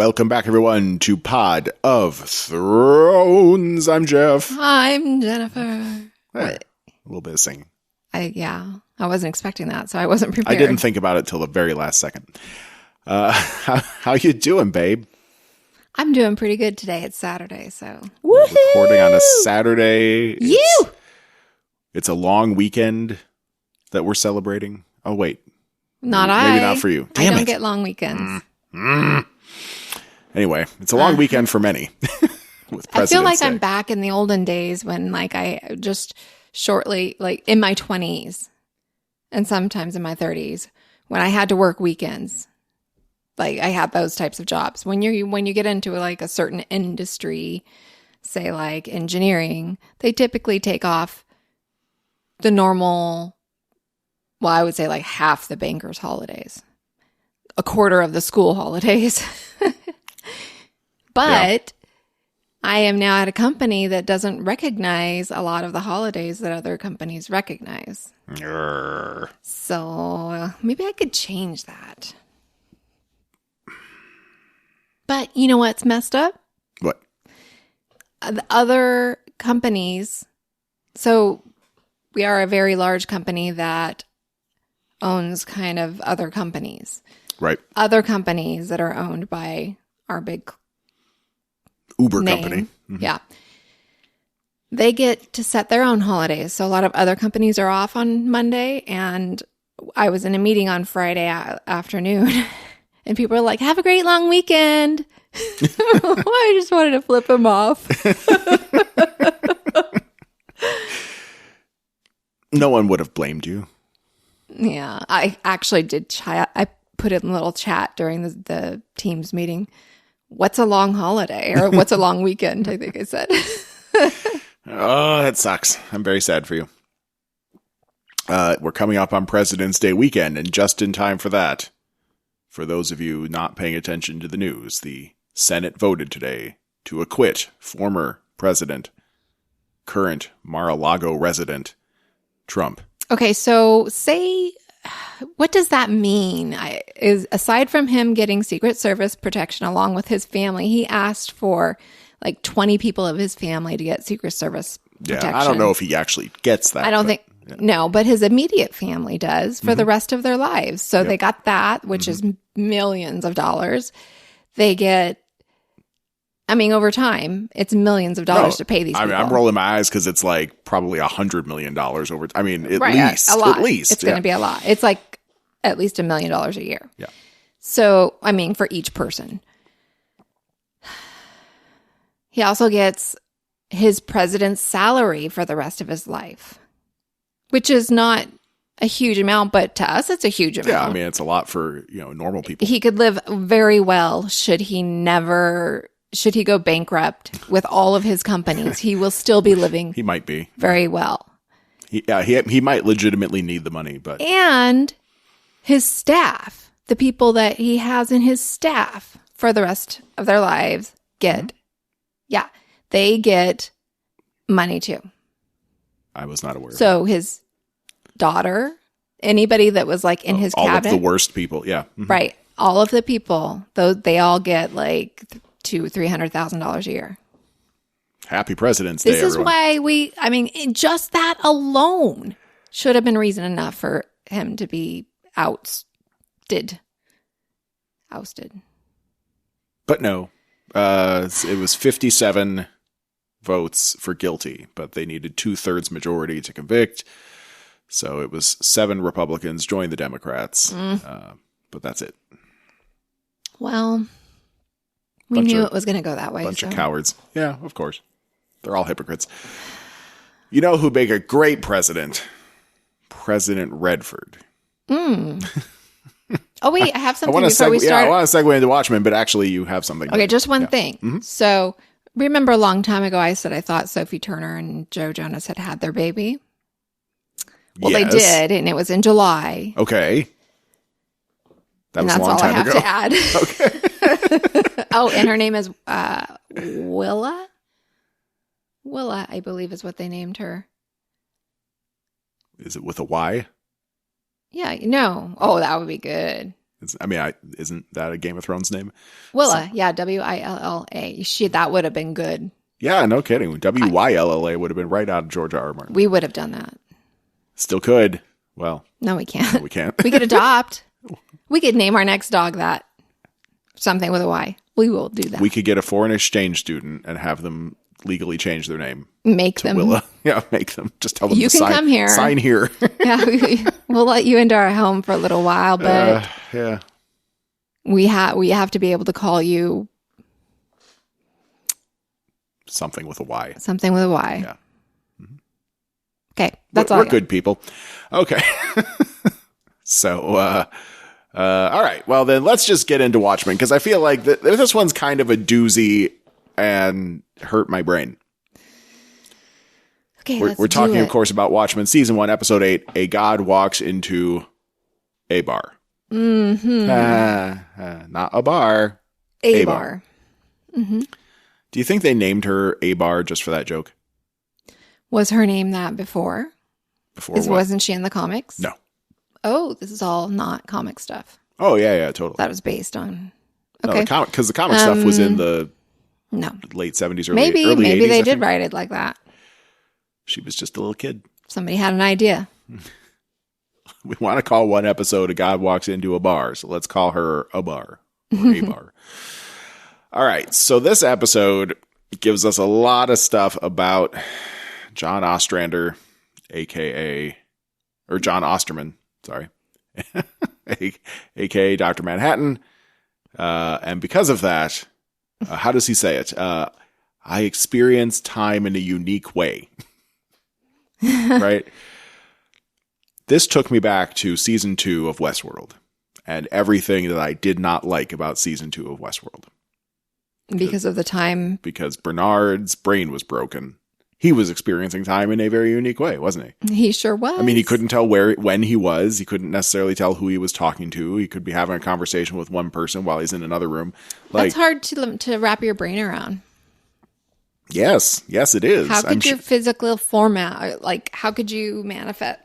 Welcome back, everyone, to Pod of Thrones. I'm Jeff. I'm Jennifer. A little bit of singing. I wasn't expecting that, so I wasn't prepared. I didn't think about it till the very last second. How you doing, babe? I'm doing pretty good today. It's Saturday, so We're recording on a Saturday. It's a long weekend that we're celebrating. Oh, wait. Maybe not for you. Damn I don't it. get long weekends. Anyway, it's a long weekend for many. With I feel like President's Day. I'm back in the olden days when I just shortly, in my 20s and sometimes in my 30s, when I had to work weekends. I had those types of jobs. When you get into a certain industry, say like engineering, they typically take off the normal, well, I would say half the banker's holidays, a quarter of the school holidays. But I am now at a company that doesn't recognize a lot of the holidays that other companies recognize. So maybe I could change that. But you know what's messed up? What? The other companies. So we are a very large company that owns kind of other companies. Right. Other companies that are owned by our big Uber name. company. Mm-hmm. Yeah. They get to set their own holidays. So a lot of other companies are off on Monday. And I was in a meeting on Friday afternoon. And people are like, have a great long weekend. I just wanted to flip them off. No one would have blamed you. Yeah, I actually did chat. I put it in a little chat during the Teams meeting. What's a long holiday? Or what's a long weekend, I think I said. Oh, that sucks. I'm very sad for you. We're coming up on President's Day weekend, and just in time for that, for those of you not paying attention to the news, the Senate voted today to acquit former president, current Mar-a-Lago resident, Trump. Okay, so what does that mean? Aside from him getting Secret Service protection along with his family, he asked for 20 people of his family to get Secret Service protection. Yeah, I don't know if he actually gets that. I don't think. Yeah. No, but his immediate family does for the rest of their lives. So they got that, which is millions of dollars. They get, over time, it's millions of dollars to pay these people. I'm rolling my eyes because it's probably $100 million over. At least. A lot. At least. It's going to be a lot. It's at least $1 million a year. Yeah. So, for each person. He also gets his president's salary for the rest of his life. Which is not a huge amount, but to us, it's a huge amount. Yeah, it's a lot for, normal people. He could live very well should he go bankrupt with all of his companies. He will still be living. He might be. Very well. He might legitimately need the money, but. And his staff, the people that he has in his staff for the rest of their lives they get money too. I was not aware. So his daughter, anybody that was in his all cabinet, of the worst people, yeah, right. All of the people, though, they all get $200,000-$300,000 a year. Happy President's Day, This is everyone. why just that alone should have been reason enough for him to be ousted. But no, it was 57 votes for guilty, but they needed 2/3 majority to convict. So it was 7 Republicans joined the Democrats, but that's it. Well, we knew it was going to go that way. Bunch of cowards. Yeah, of course. They're all hypocrites. You know who'd make a great president? President Redford. Oh, wait, I have something before we start. Yeah, I want to segue into Watchmen, but actually you have something. Okay, just one thing. Mm-hmm. So remember a long time ago I said I thought Sophie Turner and Joe Jonas had their baby? Well, yes. They did, and it was in July. Okay. That was a long time ago. That's all I have to add. Okay. Oh, and her name is Willa? Willa, I believe is what they named her. Is it with a Y? Yeah, no. Oh, that would be good. Isn't that a Game of Thrones name? Willa. Yeah. Willa. That would have been good. Yeah, no kidding. Wylla would have been right out of George R. R. Martin. We would have done that. Still could. Well. No, we can't. We can't. We could adopt. We could name our next dog that. Something with a Y. We will do that. We could get a foreign exchange student and have them legally change their name. Make them. Willa. Yeah, make them. Just tell them you to can sign, come here. Sign here. Yeah, we'll let you into our home for a little while, but yeah. We have to be able to call you something with a Y. Something with a Y. Yeah. Mm-hmm. Okay, that's all. We're good people. Okay. So, all right. Well, then let's just get into Watchmen because I feel like this one's kind of a doozy and hurt my brain. Okay, we're talking, of course, about Watchmen season 1, episode 8. A god walks into a bar. Mm-hmm. Not a bar. A bar. Mm-hmm. Do you think they named her Abar just for that joke? Was her name that before? Wasn't she in the comics? No. Oh, this is all not comic stuff. Oh, yeah, totally. That was based on... Okay. No, because the comic stuff was in the late 70s, early 80s. Maybe they did write it like that. She was just a little kid. Somebody had an idea. We want to call one episode A God Walks Into a Bar, so let's call her Abar. Or Abar. All right, so this episode gives us a lot of stuff about John Ostrander, or John Osterman, sorry, a.k.a. Dr. Manhattan. And because of that, how does he say it? I experience time in a unique way. Right? This took me back to season 2 of Westworld and everything that I did not like about season 2 of Westworld. Because of the time? Because Bernard's brain was broken. He was experiencing time in a very unique way, wasn't he? He sure was. I mean, he couldn't tell when he was. He couldn't necessarily tell who he was talking to. He could be having a conversation with one person while he's in another room. That's hard to wrap your brain around. Yes, it is. How could your physical format, how could you manifest?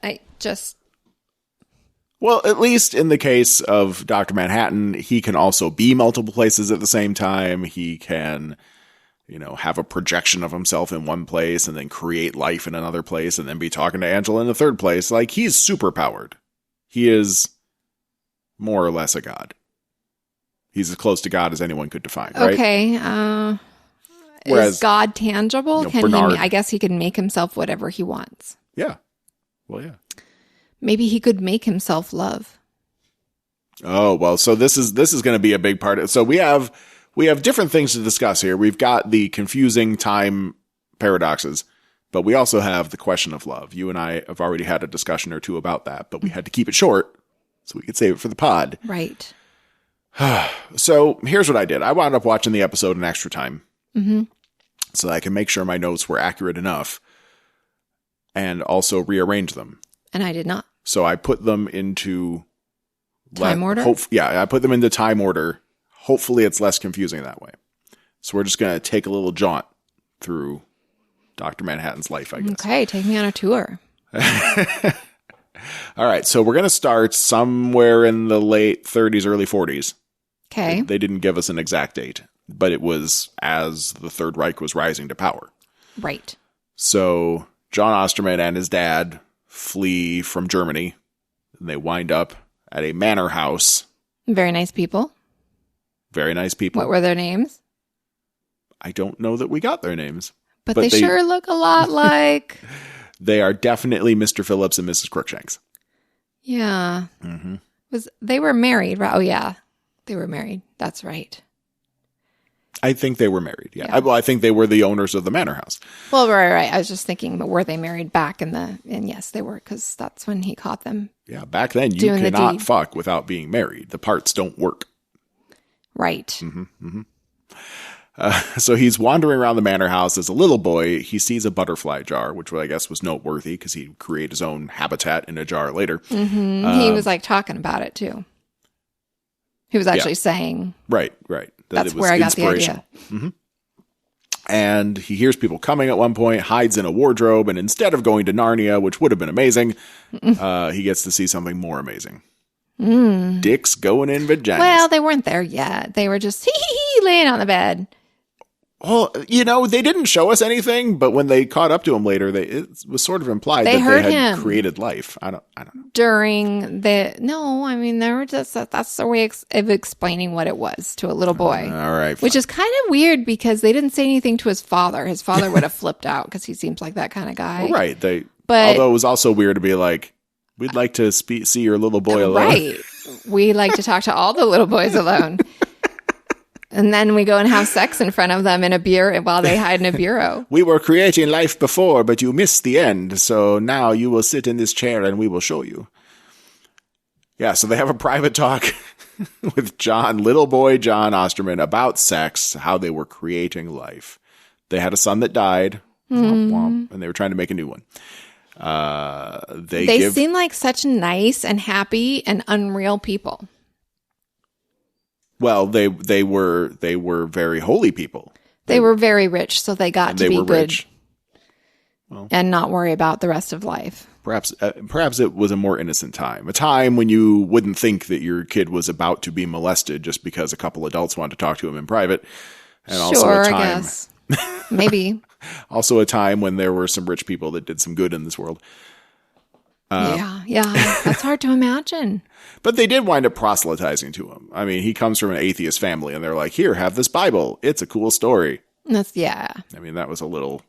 Well, at least in the case of Dr. Manhattan, he can also be multiple places at the same time. He can, have a projection of himself in one place and then create life in another place and then be talking to Angela in the third place. He's super powered. He is more or less a god. He's as close to God as anyone could define, right? Okay. Is God tangible? I guess he can make himself whatever he wants. Yeah. Well, yeah. Maybe he could make himself love. Oh, well, so this is going to be a big part. So we have different things to discuss here. We've got the confusing time paradoxes, but we also have the question of love. You and I have already had a discussion or two about that, but we had to keep it short so we could save it for the pod. Right. So here's what I did. I wound up watching the episode in extra time. Mm-hmm. So that I can make sure my notes were accurate enough and also rearrange them. And I did not. So I put them into time order? I put them into time order. Hopefully it's less confusing that way. So we're just going to take a little jaunt through Dr. Manhattan's life, I guess. Okay, take me on a tour. All right, so we're going to start somewhere in the late 30s, early 40s. Okay. They didn't give us an exact date, but it was as the Third Reich was rising to power. Right. So John Osterman and his dad flee from Germany, and they wind up at a manor house. Very nice people. Very nice people. What were their names? I don't know that we got their names. But they sure look a lot like... They are definitely Mr. Phillips and Mrs. Crookshanks. Yeah. Mm-hmm. They were married, right? Oh, yeah. They were married. That's right. I think they were married, yeah. I think they were the owners of the manor house. Well, right. I was just thinking, but were they married back and yes, they were, because that's when he caught them. Yeah, back then you cannot fuck without being married. The parts don't work. Right. Mm-hmm, mm-hmm. So he's wandering around the manor house as a little boy. He sees a butterfly jar, which I guess was noteworthy because he'd create his own habitat in a jar later. Mm-hmm. He was talking about it too. He was actually saying. Right. That's where I got the idea. Mm-hmm. And he hears people coming at one point, hides in a wardrobe, and instead of going to Narnia, which would have been amazing, he gets to see something more amazing. Dicks going in vaginas. Well, they weren't there yet. They were just laying on the bed. Well, they didn't show us anything, but when they caught up to him later, it was sort of implied They that heard they had him. created life. I don't know. During the they were just that's their way of explaining what it was to a little boy. All right. Which is kind of weird because they didn't say anything to his father. His father would have flipped out because he seems like that kind of guy. Well, right. But although it was also weird to be like, we'd like to see your little boy alone. Right. We like to talk to all the little boys alone. And then we go and have sex in front of them in a beer while they hide in a bureau. We were creating life before, but you missed the end. So now you will sit in this chair and we will show you. Yeah, so they have a private talk with little boy John Osterman, about sex, how they were creating life. They had a son that died, womp womp, and they were trying to make a new one. They seem like such nice and happy and unreal people. Well, they were very holy people. They were very rich, so they got to be good rich. and not worry about the rest of life. Perhaps it was a more innocent time, a time when you wouldn't think that your kid was about to be molested just because a couple adults wanted to talk to him in private. And also a time, I guess. Maybe. Also a time when there were some rich people that did some good in this world. Yeah, that's hard to imagine. But they did wind up proselytizing to him. I mean, he comes from an atheist family, and they're like, here, have this Bible. It's a cool story. I mean, that was a little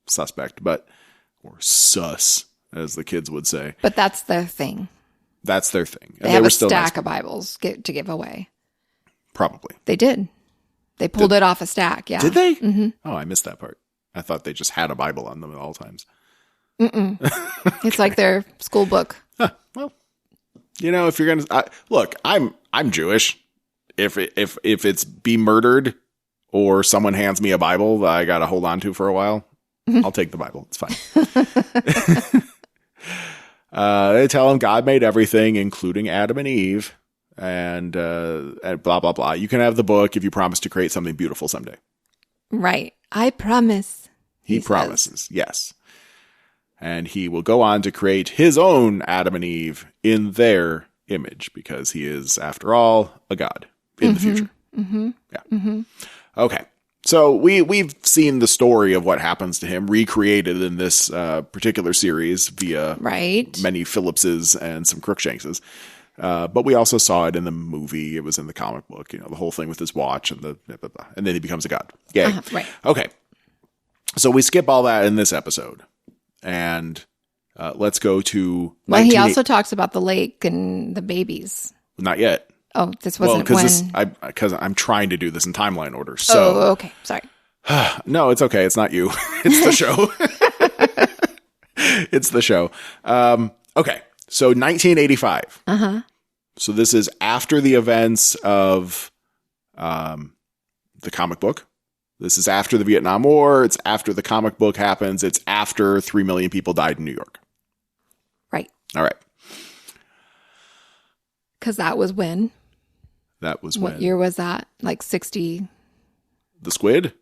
suspect, or sus, as the kids would say. But that's their thing. That's their thing. They have a stack of Bibles to give away. Probably. They did. They pulled it off a stack, yeah. Did they? Mm-hmm. Oh, I missed that part. I thought they just had a Bible on them at all times. Mm-mm. It's like their school book. Huh. Well, if you're gonna look, I'm Jewish. If it's be murdered or someone hands me a Bible that I gotta hold on to for a while, I'll take the Bible. It's fine. They tell him God made everything, including Adam and Eve, and blah blah blah. You can have the book if you promise to create something beautiful someday. Right. I promise. He promises. Yes. And he will go on to create his own Adam and Eve in their image because he is, after all, a god in the future. Mm-hmm. Yeah. Mm-hmm. Okay. So we've seen the story of what happens to him recreated in this particular series via many Phillipses and some Crookshankses. But we also saw it in the movie. It was in the comic book, the whole thing with his watch and and then he becomes a god. Yay. Right. Okay. So we skip all that in this episode. And let's go to. Well, he also talks about the lake and the babies. Not yet. Oh, this wasn't because I'm trying to do this in timeline order. So, okay, sorry. No, it's okay. It's not you. It's the show. It's the show. Okay, so 1985. So this is after the events of the comic book. This is after the Vietnam War. It's after the comic book happens. It's after 3 million people died in New York. Right. All right. Because that was when? What year was that? Like 60? The squid?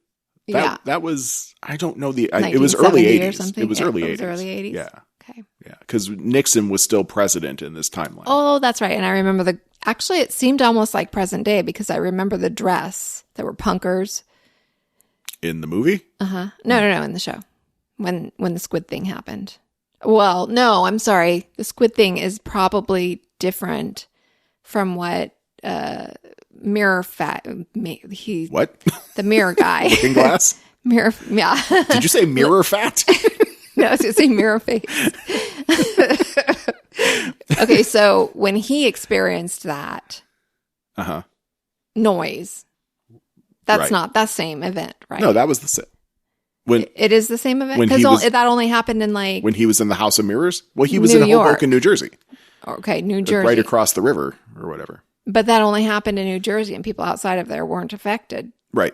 Yeah. That was, I don't know it was early 80s. Or something? It was early 80s. It was early 80s? Yeah. Okay. Yeah. Because Nixon was still president in this timeline. Oh, that's right. And I remember actually it seemed almost like present day because I remember the dress. There were punkers. In the movie? No, in the show. When the squid thing happened. Well, no, I'm sorry. The squid thing is probably different from what mirror fat what? The mirror guy. Looking glass? Mirror, yeah. Did you say mirror fat? No, I was going to say mirror face. Okay, so when he experienced that noise, that's not that same event, right? No, that was it is the same event? Because that only happened in when he was in the House of Mirrors? Well, he was New in York. Hoboken, New Jersey. Okay, New Jersey. Right across the river or whatever. But that only happened in New Jersey and people outside of there weren't affected. Right.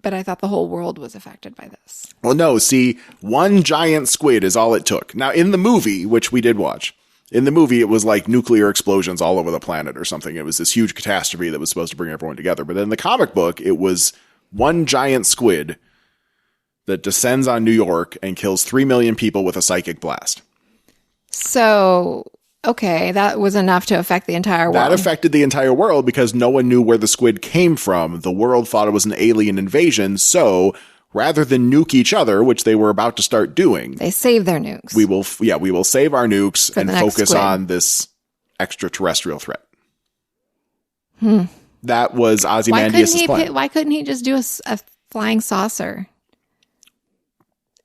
But I thought the whole world was affected by this. Well, no, see, one giant squid is all it took. Now, in the movie, which we did watch, in the movie, it was like nuclear explosions all over the planet or something. It was this huge catastrophe that was supposed to bring everyone together. But in the comic book, it was one giant squid that descends on New York and kills 3 million people with a psychic blast. So Okay, that was enough to affect the entire world. That affected the entire world because no one knew where the squid came from. The world thought it was an alien invasion, so rather than nuke each other, which they were about to start doing, they saved their nukes. we will save our nukes and focus squid. on this extraterrestrial threat. That was Ozymandias' plan. Why couldn't he just do a flying saucer?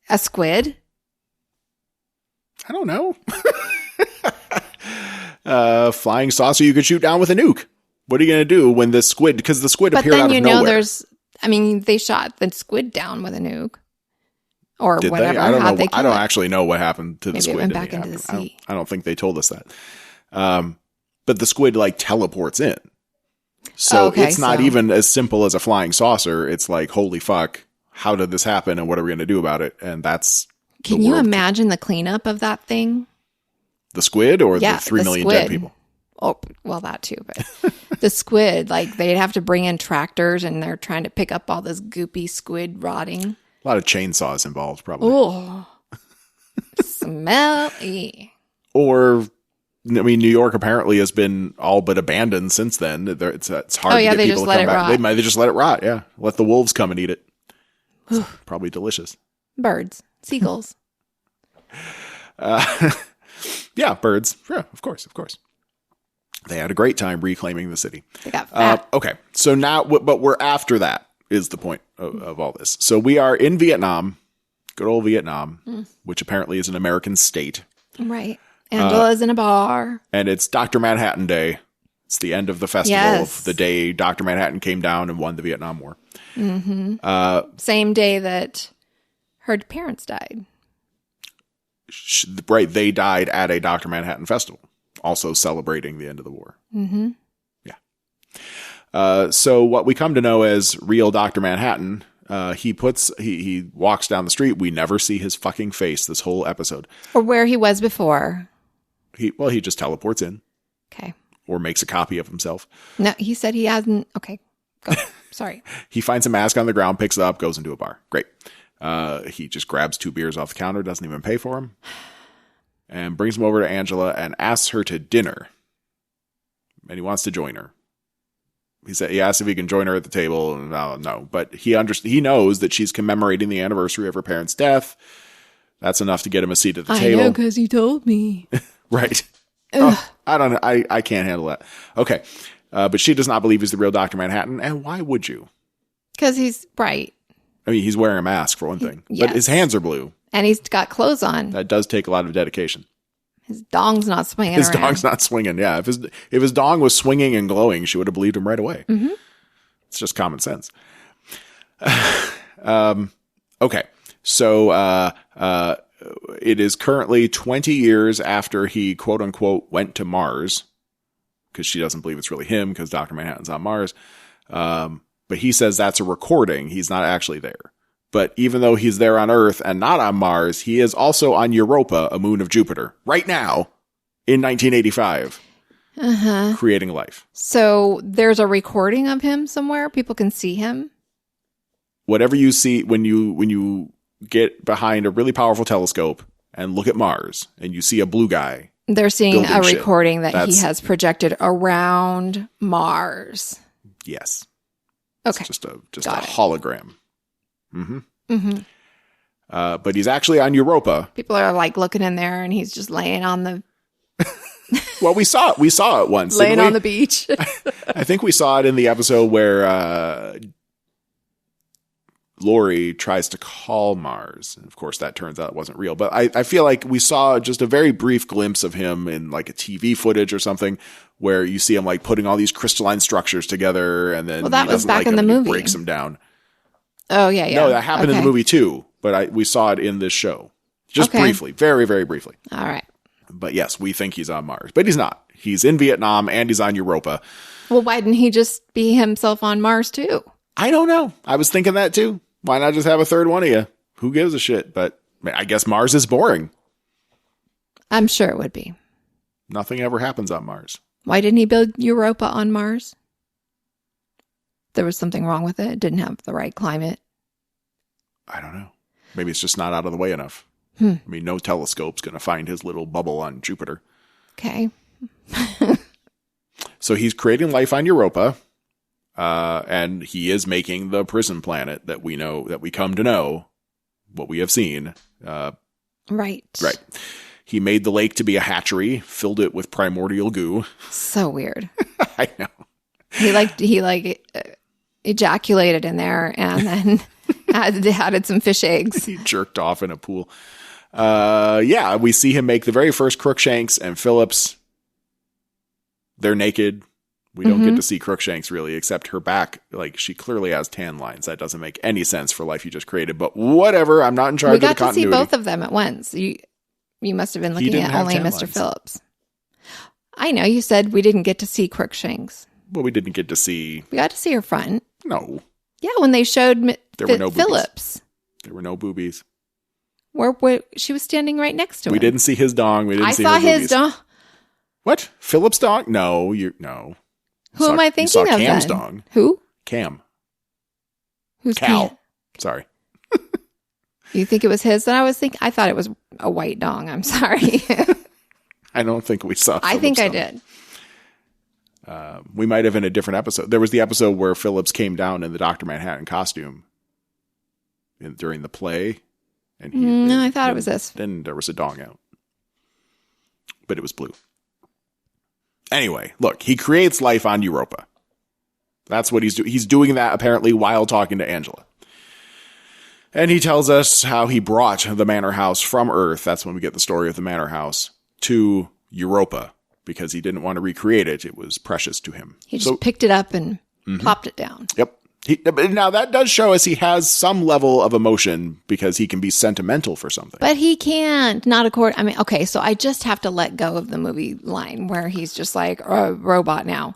A squid? I don't know. Flying saucer you could shoot down with a nuke. What are you going to do when the squid, because the squid appeared out of nowhere. They shot the squid down with a nuke. Or Did whatever. They? I don't know. I don't it. actually know what happened to the squid. It went back into the sea. I don't think they told us that. But the squid like teleports in. So it's not even as simple as a flying saucer. It's like, holy fuck, how did this happen and what are we going to do about it? And that's... Can you imagine the cleanup of that thing? The squid or the 3 million dead people? Oh, well, that too. But the squid, like they'd have to bring in tractors and they're trying to pick up all this goopy squid rotting. A lot of chainsaws involved, probably. Oh, smelly. Or... I mean, New York apparently has been all but abandoned since then. It's hard to get people to come back. They just let it rot, yeah. Let the wolves come and eat it. It's probably delicious. Birds. Seagulls. Yeah, birds. Yeah, of course. They had a great time reclaiming the city. They got fat. Okay, so now, but we're after that is the point of all this. So we are in Vietnam, good old Vietnam, which apparently is an American state. Right. Angela's in a bar. And it's Dr. Manhattan Day. It's the end of the festival of the day Dr. Manhattan came down and won the Vietnam War. Mm-hmm. Same day that her parents died. Right. They died at a Dr. Manhattan festival, also celebrating the end of the war. Mm-hmm. Yeah. So what we come to know as real Dr. Manhattan, he walks down the street. We never see his fucking face this whole episode. Or where he was before. He just teleports in. Okay. Or makes a copy of himself. No, he said he hasn't. Okay. Go. Sorry. He finds a mask on the ground, picks it up, goes into a bar. Great. He just grabs 2 beers off the counter, doesn't even pay for them, and brings them over to Angela and asks her to dinner. And he wants to join her. He asks if he can join her at the table. No, but he knows that she's commemorating the anniversary of her parents' death. That's enough to get him a seat at the table. I know, because he told me. Right. Oh, I don't know. I can't handle that. Okay. But she does not believe he's the real Dr. Manhattan. And why would you? Because he's bright. I mean, he's wearing a mask for one thing. Yes. But his hands are blue. And he's got clothes on. That does take a lot of dedication. His dong's not swinging His around. dong's not swinging, yeah. If his dong was swinging and glowing, she would have believed him right away. Mm-hmm. It's just common sense. Okay. So it is currently 20 years after he, quote unquote, went to Mars, because she doesn't believe it's really him because Dr. Manhattan's on Mars. But he says that's a recording. He's not actually there. But even though he's there on Earth and not on Mars, he is also on Europa, a moon of Jupiter, right now in 1985, creating life. So there's a recording of him somewhere? People can see him? Whatever you see when you get behind a really powerful telescope and look at Mars and you see a blue guy. They're seeing a recording that he has projected around Mars. Yes. Okay. It's just a hologram. Mm-hmm. Mm-hmm. But he's actually on Europa. People are like looking in there and he's just laying on the... Well, we saw it once. Laying on the beach. I think we saw it in the episode where Lori tries to call Mars. And of course, that turns out it wasn't real. But I feel like we saw just a very brief glimpse of him in like a TV footage or something where you see him like putting all these crystalline structures together and then that was back in the movie. He breaks them down. Oh, yeah. No, that happened in the movie too. But we saw it in this show. Just briefly. Very, very briefly. All right. But yes, we think he's on Mars. But he's not. He's in Vietnam and he's on Europa. Well, why didn't he just be himself on Mars too? I don't know. I was thinking that too. Why not just have a third one of you? Who gives a shit? But I guess Mars is boring. I'm sure it would be. Nothing ever happens on Mars. Why didn't he build Europa on Mars? There was something wrong with it. It didn't have the right climate. I don't know. Maybe it's just not out of the way enough. I mean, no telescope's going to find his little bubble on Jupiter. Okay. So he's creating life on Europa, and he is making the prison planet that we know, that we come to know, what we have seen. Right. Right. He made the lake to be a hatchery, filled it with primordial goo. So weird. I know. He ejaculated in there and then added some fish eggs. He jerked off in a pool. Yeah, we see him make the very first Crookshanks and Phillips. They're naked. We don't get to see Crookshanks really, except her back. Like, she clearly has tan lines. That doesn't make any sense for life you just created, but whatever. I'm not in charge of the continuity. We got to see both of them at once. You must have been looking at only Mr. Lines. Phillips. I know. You said we didn't get to see Crookshanks. Well, we didn't get to see. We got to see her front. No. Yeah, when they showed There were no boobies. Phillips. There were no boobies. Where she was standing right next to him. We didn't see his dong. We didn't see saw her his boobies. dong. What? Phillips' dong? No, no. Who am I thinking of Cam's then? dong. Who? Cam. Who's Cal. Cam? Sorry. You think it was his? Then I thought it was a white dong. I'm sorry. I don't think we saw. I think I Phillips' did. We might have in a different episode. There was the episode where Phillips came down in the Dr. Manhattan costume during the play. And I thought it was this. Then there was a dong out. But it was blue. Anyway, look, he creates life on Europa. That's what he's doing. He's doing that apparently while talking to Angela. And he tells us how he brought the manor house from Earth. That's when we get the story of the manor house to Europa because he didn't want to recreate it. It was precious to him. He just picked it up and plopped it down. Yep. Now that does show us he has some level of emotion because he can be sentimental for something. But he can't. Not according. I mean, okay, so I just have to let go of the movie line where he's just like a robot now.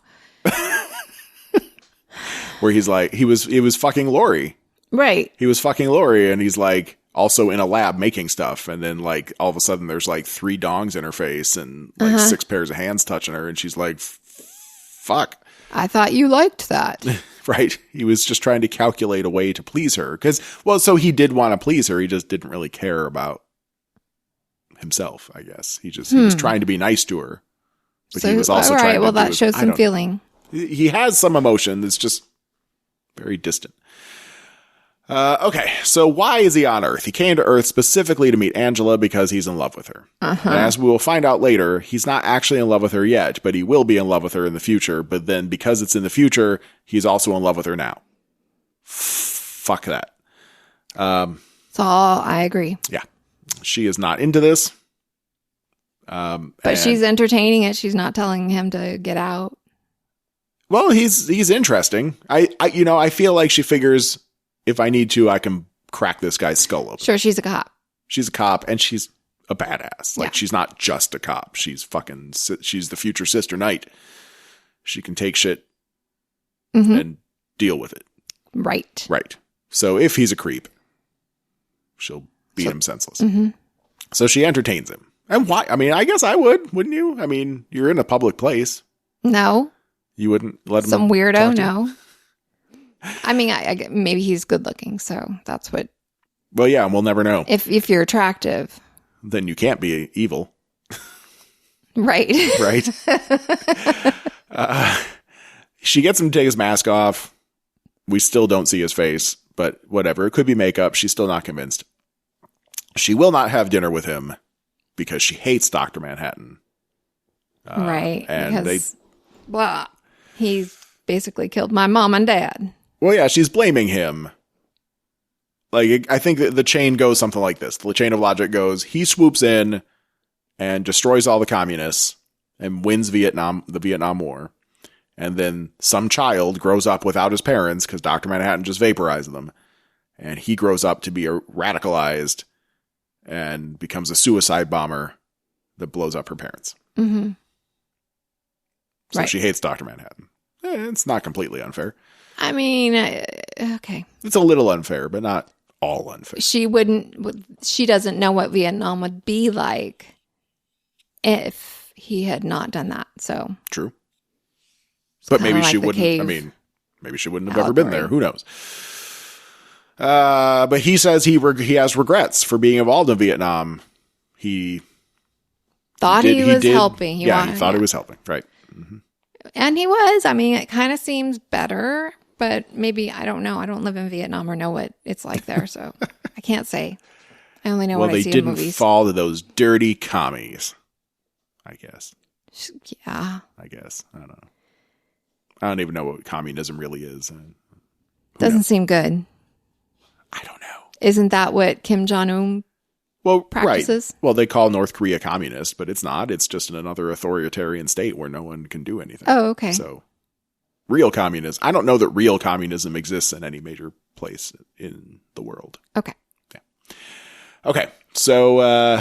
Where he's like, it was fucking Lori. Right. He was fucking Lori, and he's like also in a lab making stuff, and then like all of a sudden there's like 3 dongs in her face and like 6 pairs of hands touching her, and she's like, "Fuck." I thought you liked that. Right. He was just trying to calculate a way to please her. So he did want to please her. He just didn't really care about himself, I guess. He was trying to be nice to her. But he was also trying to that shows some feeling. He has some emotion that's just very distant. Okay, so why is he on Earth? He came to Earth specifically to meet Angela because he's in love with her. And as we will find out later, he's not actually in love with her yet, but he will be in love with her in the future. But then because it's in the future, he's also in love with her now. Fuck that. That's all. I agree. Yeah. She is not into this. But she's entertaining it. She's not telling him to get out. Well, he's interesting. I feel like she figures if I need to, I can crack this guy's skull open. Sure, she's a cop. She's a cop, and she's a badass. Like, Yeah. she's not just a cop. She's the future Sister Knight. She can take shit and deal with it. Right. Right. So if he's a creep, she'll beat him senseless. So she entertains him. And why? I mean, I guess I would, wouldn't you? I mean, you're in a public place. No. You wouldn't let him. Some weirdo, no. I mean, maybe he's good looking, so that's what. Well, yeah, and we'll never know. If you're attractive, then you can't be evil, right? Right. She gets him to take his mask off. We still don't see his face, but whatever. It could be makeup. She's still not convinced. She will not have dinner with him because she hates Dr. Manhattan. Right. And because, he basically killed my mom and dad. Well, yeah, she's blaming him. Like, I think that the chain goes something like this. The chain of logic goes, he swoops in and destroys all the communists and wins the Vietnam War. And then some child grows up without his parents because Dr. Manhattan just vaporized them. And he grows up to be radicalized and becomes a suicide bomber that blows up her parents. Mm-hmm. So right. She hates Dr. Manhattan. It's not completely unfair. I mean, okay. It's a little unfair, but not all unfair. She doesn't know what Vietnam would be like if he had not done that. So true. But maybe like she wouldn't. cave I mean, maybe she wouldn't have ever been there. Who knows? But he says he has regrets for being involved in Vietnam. He thought he was helping. He thought he was helping. Right. Mm-hmm. And he was. I mean, it kind of seems better, but maybe, I don't know. I don't live in Vietnam or know what it's like there, so I can't say. I only know what I see in movies. Well, they didn't fall to those dirty commies, I guess. Yeah. I guess. I don't know. I don't even know what communism really is. Doesn't seem good. I don't know. Isn't that what Kim Jong-un practices? Right. Well, they call North Korea communist, but it's not. It's just another authoritarian state where no one can do anything. Oh, okay. So, real communism. I don't know that real communism exists in any major place in the world. Okay. Yeah. Okay. So,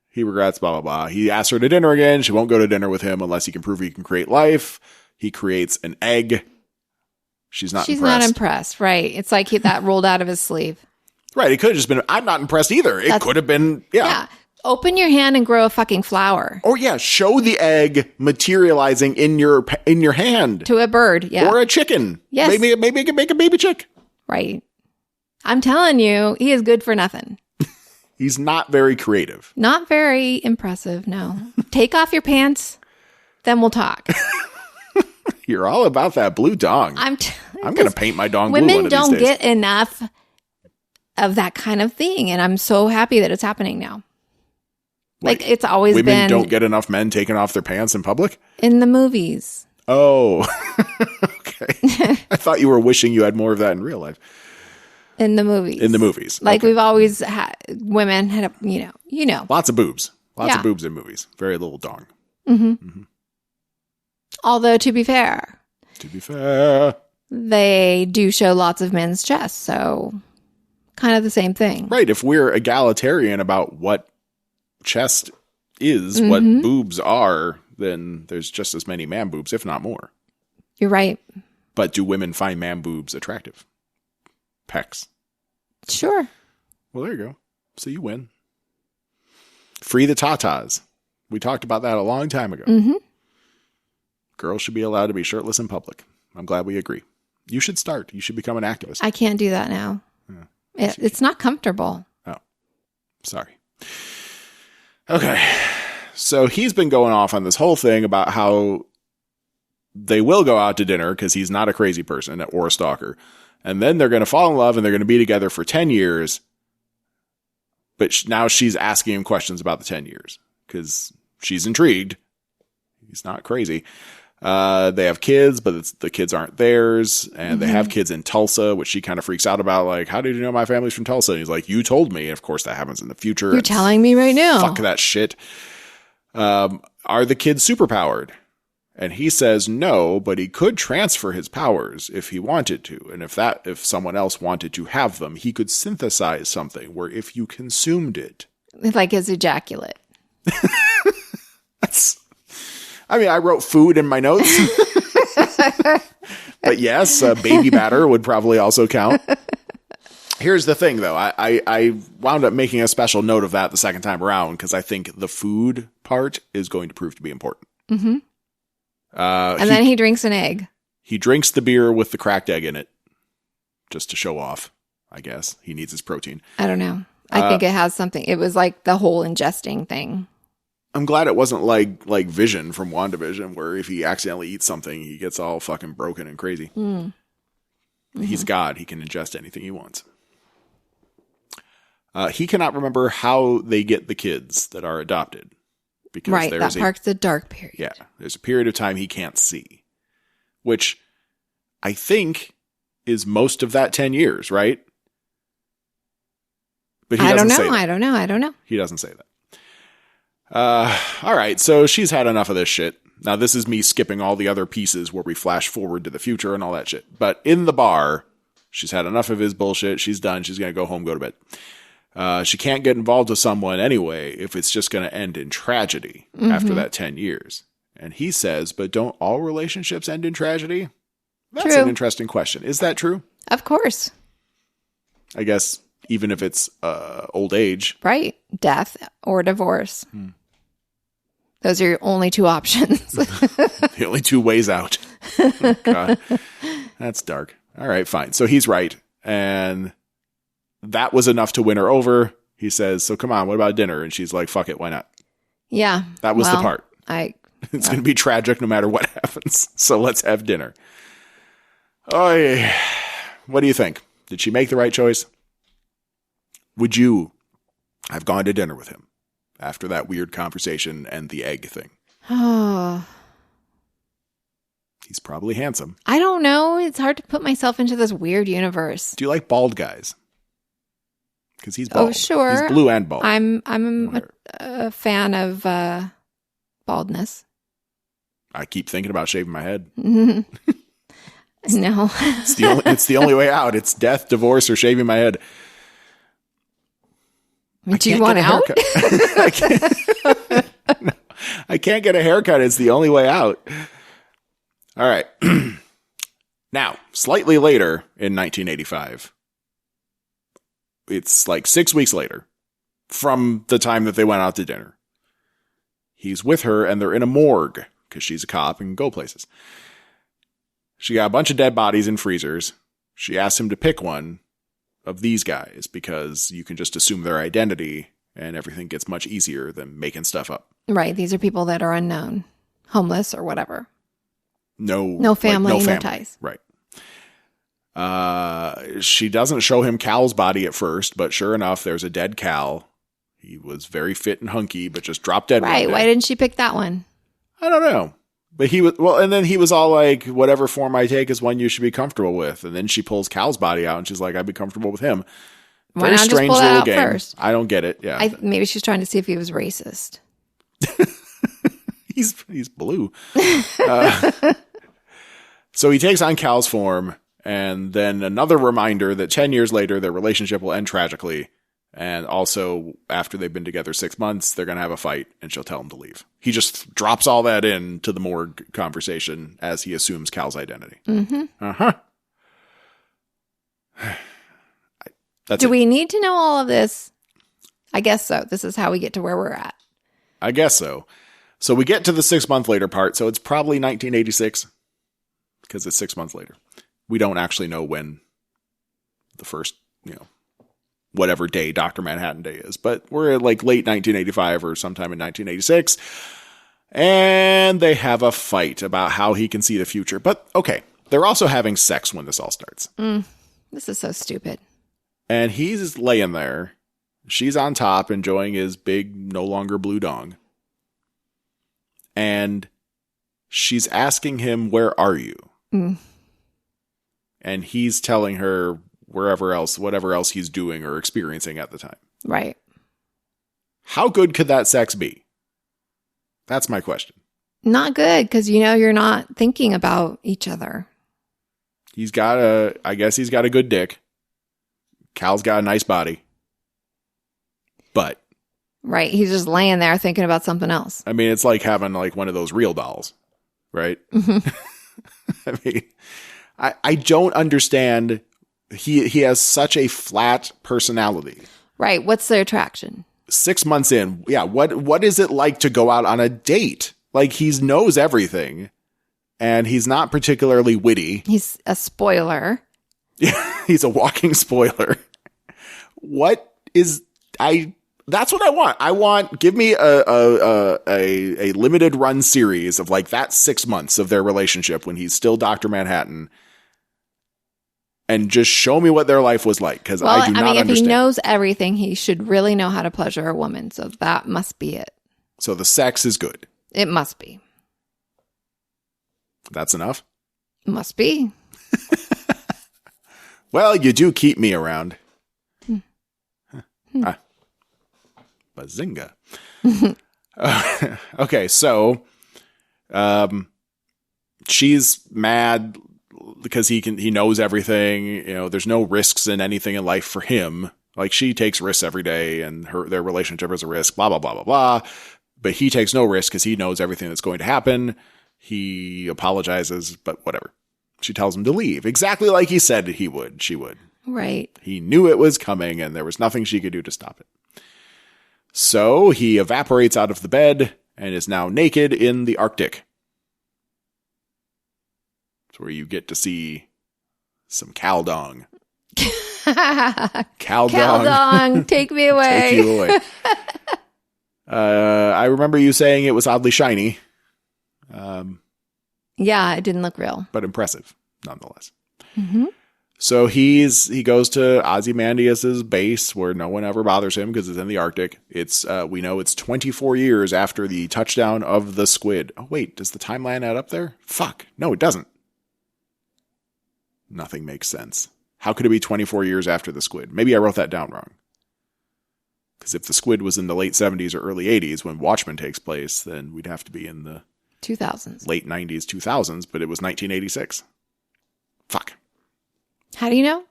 he regrets, blah, blah, blah. He asks her to dinner again. She won't go to dinner with him unless he can prove he can create life. He creates an egg. She's not impressed. Right. It's like that rolled out of his sleeve. Right. It could have just been, I'm not impressed either. It could have been, yeah. Open your hand and grow a fucking flower. Or show the egg materializing in your hand. To a bird, yeah. Or a chicken. Yes. Maybe it can make a baby chick. Right. I'm telling you, he is good for nothing. He's not very creative. Not very impressive, no. Take off your pants, then we'll talk. You're all about that blue dong. I'm going to paint my dong blue one of these days. Women don't get enough of that kind of thing, and I'm so happy that it's happening now. Like it's always been. Women don't get enough men taking off their pants in public? In the movies. Oh, okay. I thought you were wishing you had more of that in real life. In the movies. In the movies. Like we've always had, women had, you know. Lots of boobs. Lots of boobs in movies. Very little dong. Mm-hmm. Mm-hmm. Although, to be fair, they do show lots of men's chests, so kind of the same thing. Right. If we're egalitarian about what chest is, what boobs are, then there's just as many man boobs, if not more. You're right. But do women find man boobs attractive? Pecs. Sure. Well, there you go. So you win. Free the tatas. We talked about that a long time ago. Mm-hmm. Girls should be allowed to be shirtless in public. I'm glad we agree. You should start. You should become an activist. I can't do that now. Yeah. It's not comfortable. Oh, sorry. Okay. So he's been going off on this whole thing about how they will go out to dinner because he's not a crazy person or a stalker. And then they're going to fall in love and they're going to be together for 10 years. But now she's asking him questions about the 10 years because she's intrigued. He's not crazy. They have kids, but the kids aren't theirs. And they have kids in Tulsa, which she kind of freaks out about. Like, how did you know my family's from Tulsa? And he's like, you told me. And of course, that happens in the future. You're telling me right now. Fuck that shit. Are the kids superpowered? And he says no, but he could transfer his powers if he wanted to. And if someone else wanted to have them, he could synthesize something where if you consumed it. Like his ejaculate. I wrote food in my notes. But yes, baby batter would probably also count. Here's the thing, though. I wound up making a special note of that the second time around because I think the food part is going to prove to be important. Mm-hmm. And then he drinks an egg. He drinks the beer with the cracked egg in it just to show off, I guess. He needs his protein. I don't know. I think it has something. It was like the whole ingesting thing. I'm glad it wasn't like Vision from WandaVision, where if he accidentally eats something, he gets all fucking broken and crazy. Mm-hmm. He's God. He can ingest anything he wants. He cannot remember how they get the kids that are adopted. Because that part's a dark period. Yeah. There's a period of time he can't see, which I think is most of that 10 years, right? But he doesn't say that. I don't know. He doesn't say that. All right. So she's had enough of this shit. Now, this is me skipping all the other pieces where we flash forward to the future and all that shit. But in the bar, she's had enough of his bullshit. She's done. She's going to go home, go to bed. She can't get involved with someone anyway if it's just going to end in tragedy after that 10 years. And he says, but don't all relationships end in tragedy? That's an interesting question. Is that true? Of course. I guess even if it's old age. Right. Death or divorce. Those are your only two options. The only two ways out. Oh, God. That's dark. All right, fine. So he's right. And that was enough to win her over. He says, so come on, what about dinner? And she's like, fuck it, why not? Yeah. That was the part. It's going to be tragic no matter what happens. So let's have dinner. Oh, yeah. What do you think? Did she make the right choice? Would you have gone to dinner with him after that weird conversation and the egg thing? Oh. He's probably handsome. I don't know. It's hard to put myself into this weird universe. Do you like bald guys? Because he's bald. Oh, sure. He's blue and bald. I'm a fan of baldness. I keep thinking about shaving my head. No. It's the only way out. It's death, divorce, or shaving my head. Do you want out? I can't get a haircut. It's the only way out. All right. Now, slightly later in 1985, it's like 6 weeks later from the time that they went out to dinner. He's with her and they're in a morgue because she's a cop and can go places. She got a bunch of dead bodies in freezers. She asked him to pick one of these guys because you can just assume their identity and everything gets much easier than making stuff up. Right. These are people that are unknown, homeless or whatever. No family, no ties. Right. She doesn't show him Cal's body at first, but sure enough, there's a dead Cal. He was very fit and hunky, but just dropped dead. Right. Why didn't she pick that one? I don't know. But he was, and then he was all like, whatever form I take is one you should be comfortable with. And then she pulls Cal's body out and she's like, I'd be comfortable with him. Why not just pull that out first? I don't get it. Yeah. Maybe she's trying to see if he was racist. He's blue. So he takes on Cal's form, and then another reminder that 10 years later, their relationship will end tragically. And also, after they've been together 6 months, they're going to have a fight, and she'll tell him to leave. He just drops all that into the morgue conversation as he assumes Cal's identity. Mm-hmm. Uh-huh. Do we need to know all of this? I guess so. This is how we get to where we're at. I guess so. So we get to the 6 month later part. So it's probably 1986 because it's 6 months later. We don't actually know when the first, whatever day Dr. Manhattan Day is, but we're at like late 1985 or sometime in 1986. And they have a fight about how he can see the future. But okay, they're also having sex when this all starts. This is so stupid. And he's laying there. She's on top enjoying his big, no longer blue dong. And she's asking him, where are you? And he's telling her whatever else he's doing or experiencing at the time. Right. How good could that sex be? That's my question. Not good, because you're not thinking about each other. I guess he's got a good dick. Cal's got a nice body. But. Right. He's just laying there thinking about something else. I mean, it's like having like one of those real dolls, right? Mm-hmm. I mean, I don't understand. He has such a flat personality. Right. What's the attraction? 6 months in. Yeah. What is it like to go out on a date? Like he knows everything and he's not particularly witty. He's a spoiler. Yeah. He's a walking spoiler. That's what I want. Give me a limited run series of like that 6 months of their relationship when he's still Dr. Manhattan. And just show me what their life was like, because I do not understand. If he knows everything, he should really know how to pleasure a woman. So that must be it. So the sex is good. It must be. That's enough? Must be. Well, you do keep me around. Bazinga. Okay, so she's mad because he knows everything. There's no risks in anything in life for him. Like she takes risks every day and their relationship is a risk, blah, blah, blah, blah, blah. But he takes no risk because he knows everything that's going to happen. He apologizes, but whatever. She tells him to leave. Exactly like he said she would. Right. He knew it was coming and there was nothing she could do to stop it. So he evaporates out of the bed and is now naked in the Arctic. It's where you get to see some Caldong. Caldong, take me away. Take you away. I remember you saying it was oddly shiny. Yeah, it didn't look real. But impressive, nonetheless. Mm-hmm. So he goes to Ozymandias's base where no one ever bothers him because it's in the Arctic. It's we know it's 24 years after the touchdown of the squid. Oh wait, does the timeline add up there? Fuck, no, it doesn't. Nothing makes sense. How could it be 24 years after the squid? Maybe I wrote that down wrong. Because if the squid was in the late 70s or early 80s when Watchmen takes place, then we'd have to be in the 2000s, late 90s, 2000s. But it was 1986. Fuck. How do you know?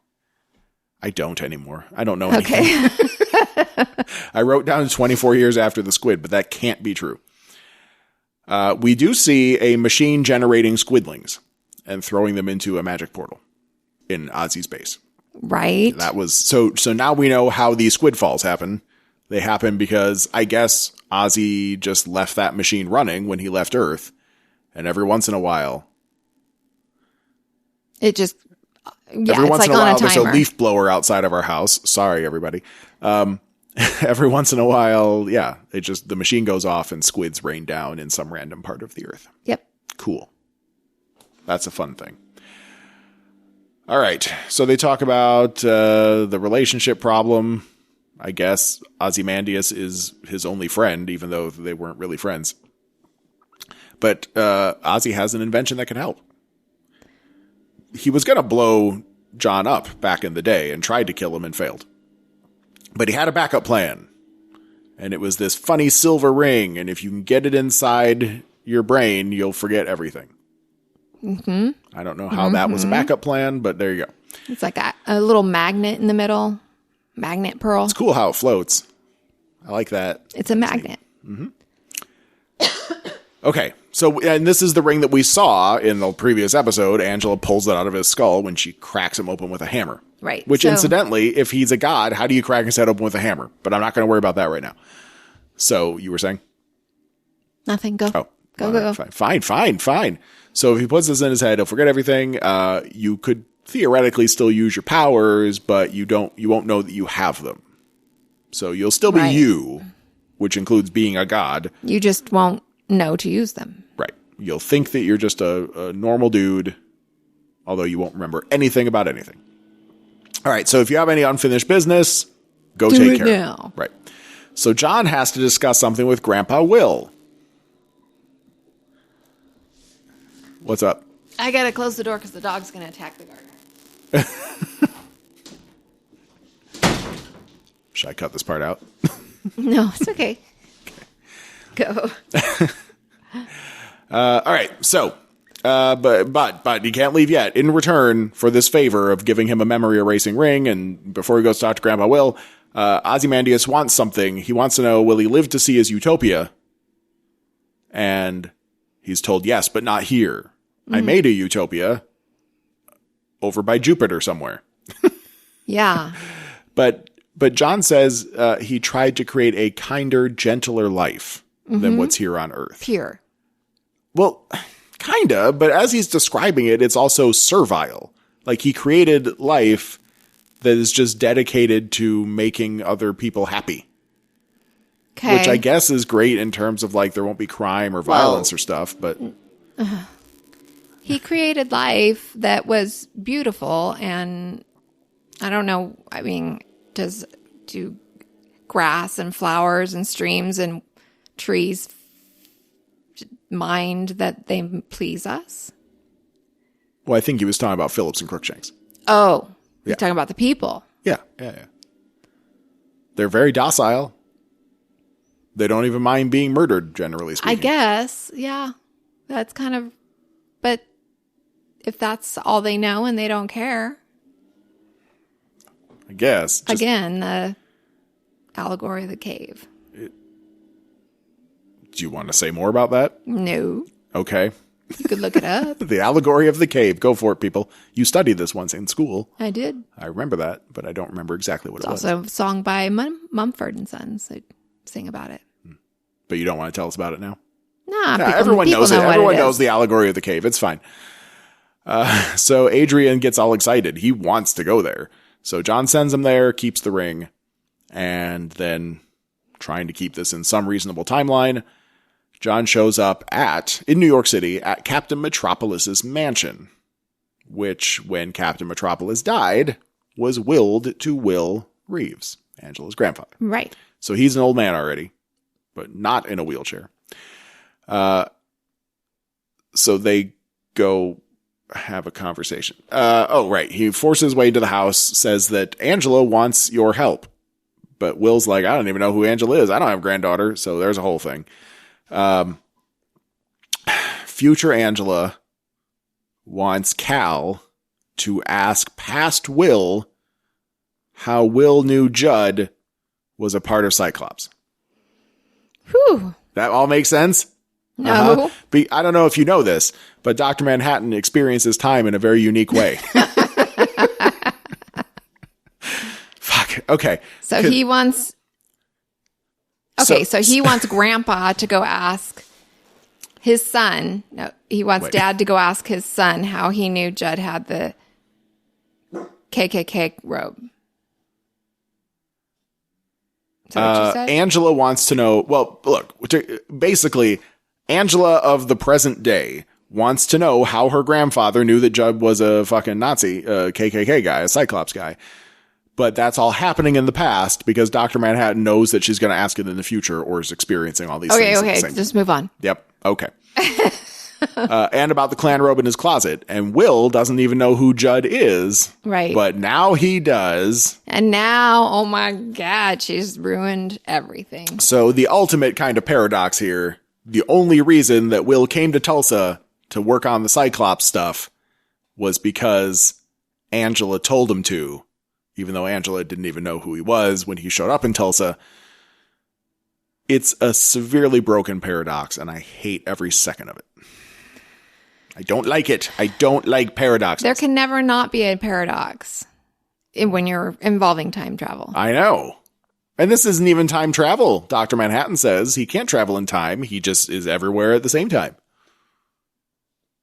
I don't anymore. I don't know anything. Okay. I wrote down 24 years after the squid, but that can't be true. We do see a machine generating squidlings and throwing them into a magic portal in Ozzy's base. Right. That was so now we know how these squid falls happen. They happen because I guess Ozzy just left that machine running when he left Earth, and every once in a while it just every once in a while, there's a leaf blower outside of our house. Sorry, everybody. Every once in a while, yeah, the machine goes off and squids rain down in some random part of the earth. Yep. Cool. That's a fun thing. All right. So they talk about the relationship problem. I guess Ozymandias is his only friend, even though they weren't really friends. But Ozzy has an invention that can help. He was going to blow John up back in the day and tried to kill him and failed. But he had a backup plan. And it was this funny silver ring. And if you can get it inside your brain, you'll forget everything. Mm-hmm. I don't know how that was a backup plan, but there you go. It's like a little magnet in the middle. Magnet pearl. It's cool how it floats. I like that. It's a magnet. Mm-hmm. Okay, so, and this is the ring that we saw in the previous episode. Angela pulls it out of his skull when she cracks him open with a hammer. Right. Which, incidentally, if he's a god, how do you crack his head open with a hammer? But I'm not going to worry about that right now. So, you were saying? Nothing. Go. Oh. Go. Fine. So, if he puts this in his head, he'll forget everything. You could theoretically still use your powers, but you won't know that you have them. So, you'll still be you, which includes being a god. You just won't know to use them. Right. You'll think that you're just a normal dude, although you won't remember anything about anything. All right. So if you have any unfinished business, go take care of it. Right. So John has to discuss something with Grandpa Will. What's up? I got to close the door because the dog's going to attack the gardener. Should I cut this part out? No, it's okay. Go. All right. So, but he can't leave yet. In return for this favor of giving him a memory erasing ring, and before he goes to talk to Grandpa Will, Ozymandias wants something. He wants to know, will he live to see his utopia? And he's told yes, but not here. Mm-hmm. I made a utopia over by Jupiter somewhere. Yeah. But John says he tried to create a kinder, gentler life than what's here on Earth. Pure. Well, kinda, but as he's describing it, it's also servile. Like, he created life that is just dedicated to making other people happy. Okay. Which I guess is great in terms of, like, there won't be crime or violence or stuff, but... He created life that was beautiful, and I don't know, I mean, do grass and flowers and streams and trees mind that they please us? Well, I think he was talking about Phillips and Crookshanks. Oh, he's talking about the people. Yeah. They're very docile. They don't even mind being murdered, generally speaking. I guess, yeah. That's kind of, but if that's all they know and they don't care. I guess. Again, the allegory of the cave. Do you want to say more about that? No. Okay. You could look it up. The allegory of the cave. Go for it, people. You studied this once in school. I did. I remember that, but I don't remember exactly what it was. It's also a song by Mumford and Sons. They sing about it. But you don't want to tell us about it now? Nah, everyone knows it. Everyone knows the the allegory of the cave. It's fine. So Adrian gets all excited. He wants to go there. So John sends him there, keeps the ring, and then trying to keep this in some reasonable timeline, John shows up in New York City at Captain Metropolis's mansion, which, when Captain Metropolis died, was willed to Will Reeves, Angela's grandfather. Right. So he's an old man already, but not in a wheelchair. So they go have a conversation. Right. He forces his way into the house, says that Angela wants your help. But Will's like, I don't even know who Angela is. I don't have a granddaughter. So there's a whole thing. Future Angela wants Cal to ask past Will how Will knew Judd was a part of Cyclops. Whew. That all makes sense? No. I don't know if you know this, but Dr. Manhattan experiences time in a very unique way. Fuck. Okay. So he wants... Okay, so he wants Grandpa to go ask his son... No, he wants Dad to go ask his son how he knew Judd had the KKK robe. Is that what you said? Angela wants to know... Well, look, basically... Angela of the present day wants to know how her grandfather knew that Judd was a fucking Nazi, KKK guy, a Cyclops guy. But that's all happening in the past because Dr. Manhattan knows that she's going to ask it in the future or is experiencing all these things. Okay, just move on. Yep, okay. And about the clan robe in his closet. And Will doesn't even know who Judd is. Right. But now he does. And now, oh my God, she's ruined everything. So the ultimate kind of paradox here... The only reason that Will came to Tulsa to work on the Cyclops stuff was because Angela told him to, even though Angela didn't even know who he was when he showed up in Tulsa. It's a severely broken paradox, and I hate every second of it. I don't like it. I don't like paradoxes. There can never not be a paradox when you're involving time travel. I know. And this isn't even time travel. Dr. Manhattan says he can't travel in time. He just is everywhere at the same time.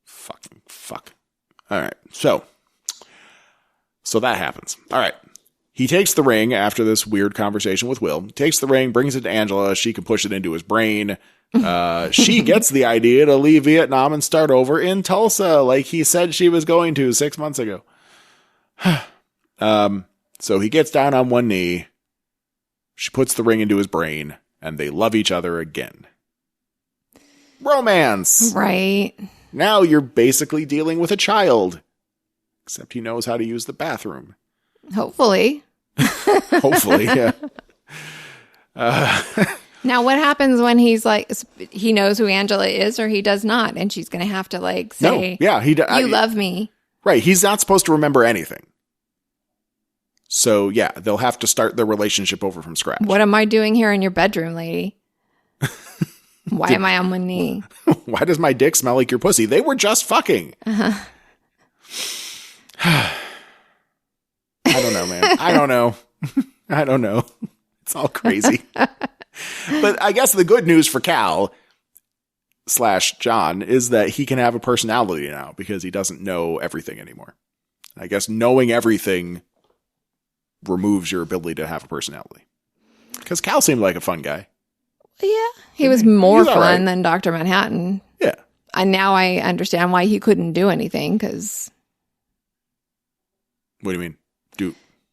Fuck. All right. So that happens. All right. He takes the ring after this weird conversation with Will. Takes the ring, brings it to Angela. She can push it into his brain. She gets the idea to leave Vietnam and start over in Tulsa like he said she was going to 6 months ago. So he gets down on one knee. She puts the ring into his brain, and they love each other again. Romance! Right. Now you're basically dealing with a child. Except he knows how to use the bathroom. Hopefully. Hopefully, yeah. Now, what happens when he's like, he knows who Angela is or he does not, and she's going to have to like say, no, yeah, you love me. Right, he's not supposed to remember anything. So, yeah, they'll have to start their relationship over from scratch. What am I doing here in your bedroom, lady? Why am I on one knee? Why does my dick smell like your pussy? They were just fucking. Uh-huh. I don't know, man. I don't know. It's all crazy. But I guess the good news for Cal / John is that he can have a personality now because he doesn't know everything anymore. I guess knowing everything removes your ability to have a personality. Because Cal seemed like a fun guy. Yeah. He was more fun than Dr. Manhattan. Yeah. And now I understand why he couldn't do anything because... What do you mean?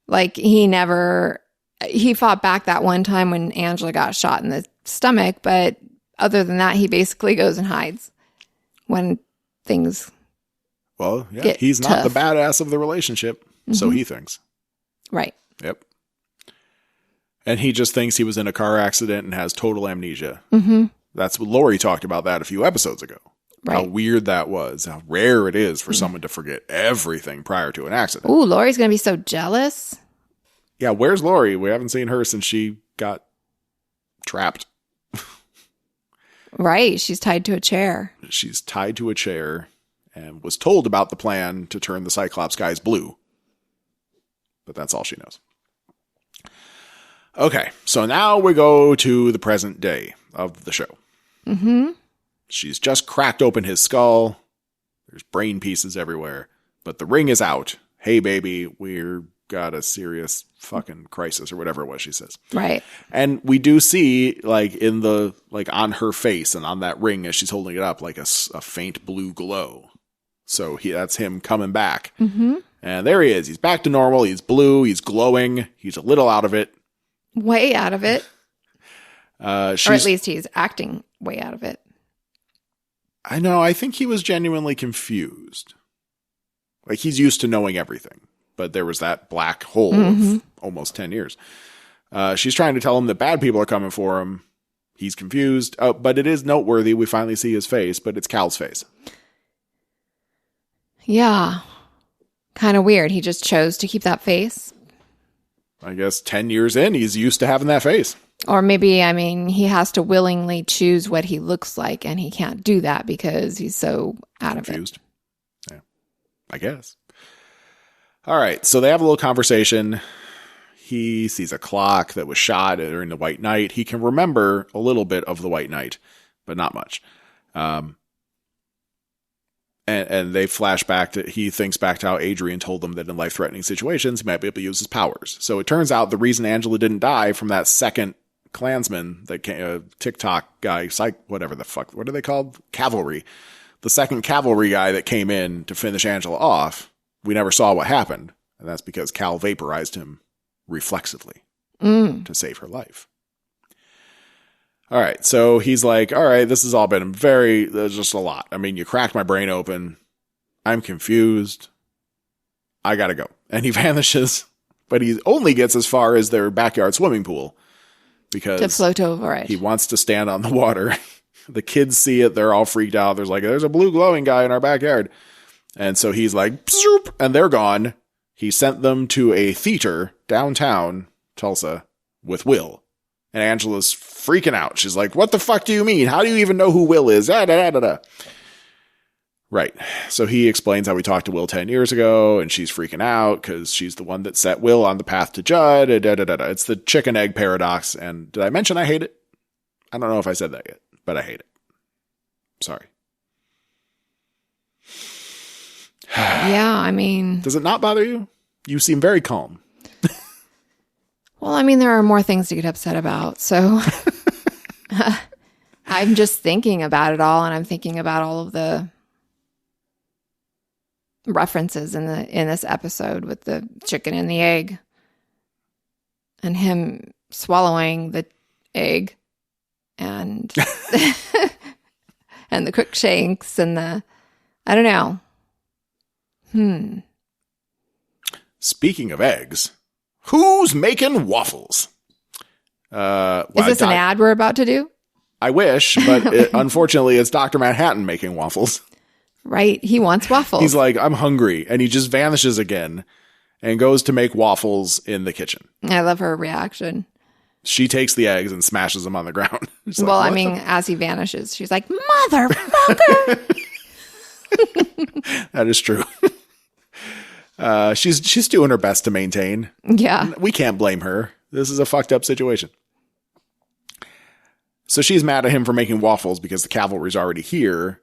Like, he fought back that one time when Angela got shot in the stomach, but other than that, he basically goes and hides when things get he's tough. Not the badass of the relationship, so he thinks. Right. Yep. And he just thinks he was in a car accident and has total amnesia. Mm-hmm. That's what Lori talked about that a few episodes ago. Right. How weird that was. How rare it is for someone to forget everything prior to an accident. Ooh, Lori's going to be so jealous. Yeah, where's Lori? We haven't seen her since she got trapped. Right. She's tied to a chair. She's tied to a chair and was told about the plan to turn the Cyclops guys blue. But that's all she knows. Okay, so now we go to the present day of the show. Mm-hmm. She's just cracked open his skull. There's brain pieces everywhere. But the ring is out. Hey, baby, we're got a serious fucking crisis or whatever it was she says. Right. And we do see like in the, like on her face and on that ring as she's holding it up, like a faint blue glow. So that's him coming back. Mm-hmm. And there he is. He's back to normal. He's blue. He's glowing. He's a little out of it. Way out of it. Or at least he's acting way out of it. I know. I think he was genuinely confused. Like he's used to knowing everything. But there was that black hole of almost 10 years. She's trying to tell him that bad people are coming for him. He's confused. But it is noteworthy. We finally see his face, but it's Cal's face. Yeah. Kind of weird. He just chose to keep that face. I guess 10 years in, he's used to having that face. Or maybe, I mean, he has to willingly choose what he looks like, and he can't do that because he's so out confused. Of it. Yeah, I guess. All right, so they have a little conversation. He sees a clock that was shot during the White Night. He can remember a little bit of the White Night, but not much. And they flash back to, he thinks back to how Adrian told them that in life-threatening situations, he might be able to use his powers. So it turns out the reason Angela didn't die from that second Klansman, the TikTok guy, whatever the fuck, what are they called? Cavalry. The second cavalry guy that came in to finish Angela off, we never saw what happened. And that's because Cal vaporized him reflexively to save her life. All right, so he's like, all right, this has all been there's just a lot. I mean, you cracked my brain open. I'm confused. I gotta go. And he vanishes, but he only gets as far as their backyard swimming pool because to float over it. He wants to stand on the water. The kids see it. They're all freaked out. There's a blue glowing guy in our backyard. And so he's like, zoop, and they're gone. He sent them to a theater downtown Tulsa with Will. And Angela's freaking out. She's like, what the fuck do you mean? How do you even know who Will is? Right. So he explains how we talked to Will 10 years ago, and she's freaking out because she's the one that set Will on the path to Judd. It's the chicken egg paradox. And did I mention I hate it? I don't know if I said that yet, but I hate it. Sorry. Yeah, I mean... Does it not bother you? You seem very calm. Well, I mean, there are more things to get upset about, so I'm just thinking about it all, and I'm thinking about all of the references in this episode with the chicken and the egg, and him swallowing the egg, and and the Crookshanks, and I don't know. Speaking of eggs. Who's making waffles? Is this an ad we're about to do? I wish, but unfortunately, it's Dr. Manhattan making waffles. Right. He wants waffles. He's like, I'm hungry. And he just vanishes again and goes to make waffles in the kitchen. I love her reaction. She takes the eggs and smashes them on the ground. Well, I mean, as he vanishes, she's like, motherfucker. That is true. She's doing her best to maintain. Yeah. We can't blame her. This is a fucked up situation. So she's mad at him for making waffles because the cavalry's already here.